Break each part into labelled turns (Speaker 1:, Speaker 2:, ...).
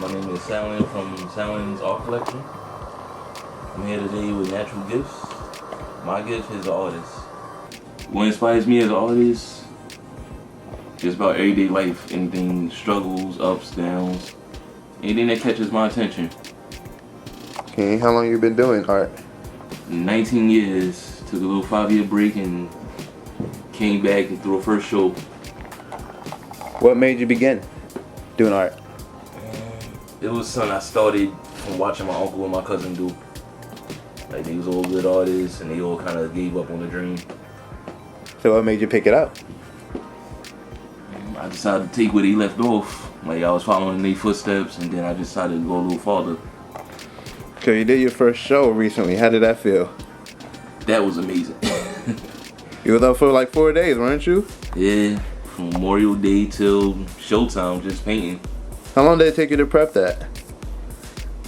Speaker 1: My name is Salen from Salen's Art Collection. I'm here today with Natural Gifts. My gift is an artist. What inspires me as an artist is about everyday life. Anything, struggles, ups, downs. Anything that catches my attention.
Speaker 2: Okay, how long you been doing art?
Speaker 1: 19 years. Took a little 5-year break and came back and threw a first show.
Speaker 2: What made you begin doing art?
Speaker 1: It was something I started from watching my uncle and my cousin do. Like, they was all good artists and they all kind of gave up on the dream.
Speaker 2: So what made you pick it up?
Speaker 1: I decided to take where they left off. Like, I was following their footsteps and then I decided to go a little farther.
Speaker 2: So you did your first show recently. How did that feel?
Speaker 1: That was amazing.
Speaker 2: You was up for like 4 days, weren't you?
Speaker 1: Yeah, from Memorial Day till showtime, just painting.
Speaker 2: How long did it take you to prep that?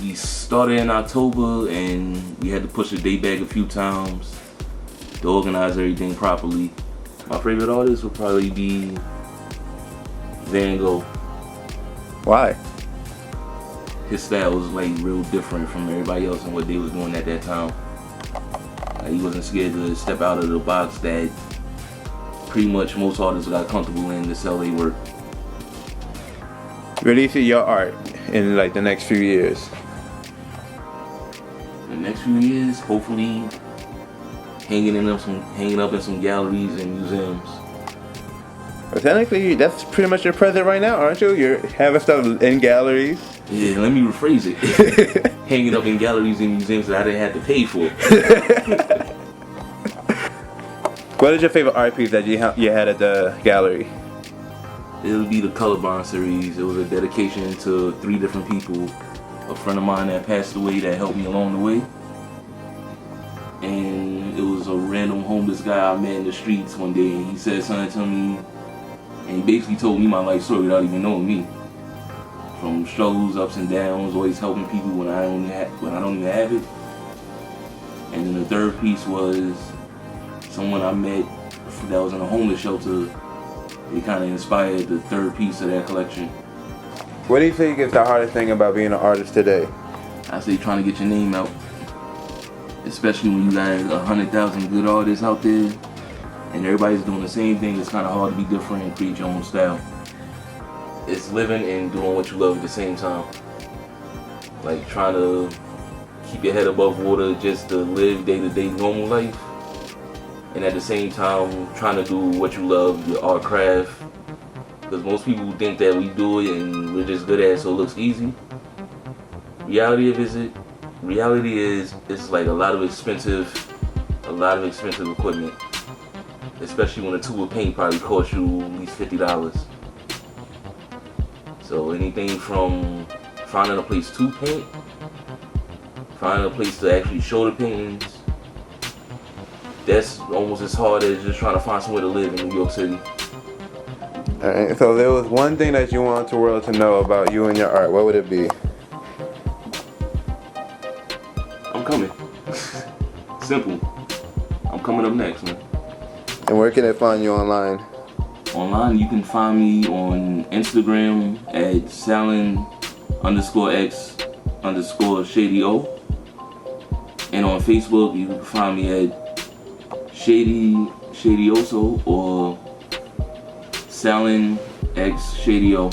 Speaker 1: We started in October and we had to push the date back a few times to organize everything properly. My favorite artist would probably be Van Gogh.
Speaker 2: Why?
Speaker 1: His style was like real different from everybody else and what they was doing at that time. Like, he wasn't scared to step out of the box that pretty much most artists got comfortable in to sell their work.
Speaker 2: Where do you see your art in like the next few years?
Speaker 1: In the next few years, hopefully hanging up in some galleries and museums.
Speaker 2: But technically, that's pretty much your present right now, aren't you? You're having stuff in galleries.
Speaker 1: Yeah, let me rephrase it. Hanging up in galleries and museums that I didn't have to pay for.
Speaker 2: What is your favorite art piece that you had at the gallery?
Speaker 1: It would be the Colorblind series. It was a dedication to 3 different people. A friend of mine that passed away that helped me along the way. And it was a random homeless guy I met in the streets one day, and he said something to me, and he basically told me my life story without even knowing me. From struggles, ups and downs, always helping people when I don't even have it. And then the third piece was someone I met that was in a homeless shelter. It kind of inspired the third piece of that collection.
Speaker 2: What do you think is the hardest thing about being an artist today?
Speaker 1: I say trying to get your name out. Especially when you got 100,000 good artists out there and everybody's doing the same thing. It's kind of hard to be different and create your own style. It's living and doing what you love at the same time. Like trying to keep your head above water just to live day-to-day normal life. And at the same time, trying to do what you love, your art craft. Because most people think that we do it and we're just good at it so it looks easy. Reality is it's like a lot of expensive equipment. Especially when a tube of paint probably costs you at least $50. So anything from finding a place to paint, finding a place to actually show the paintings, that's almost as hard as just trying to find somewhere to live in New York City.
Speaker 2: Alright, so there was one thing that you want the world to know about you and your art. What would it be?
Speaker 1: I'm coming. Simple. I'm coming up next, man.
Speaker 2: And where can they find you online?
Speaker 1: Online, you can find me on Instagram at Salen_X_ShadyO. And on Facebook, you can find me at Shadyoso or Salen X Shadyo.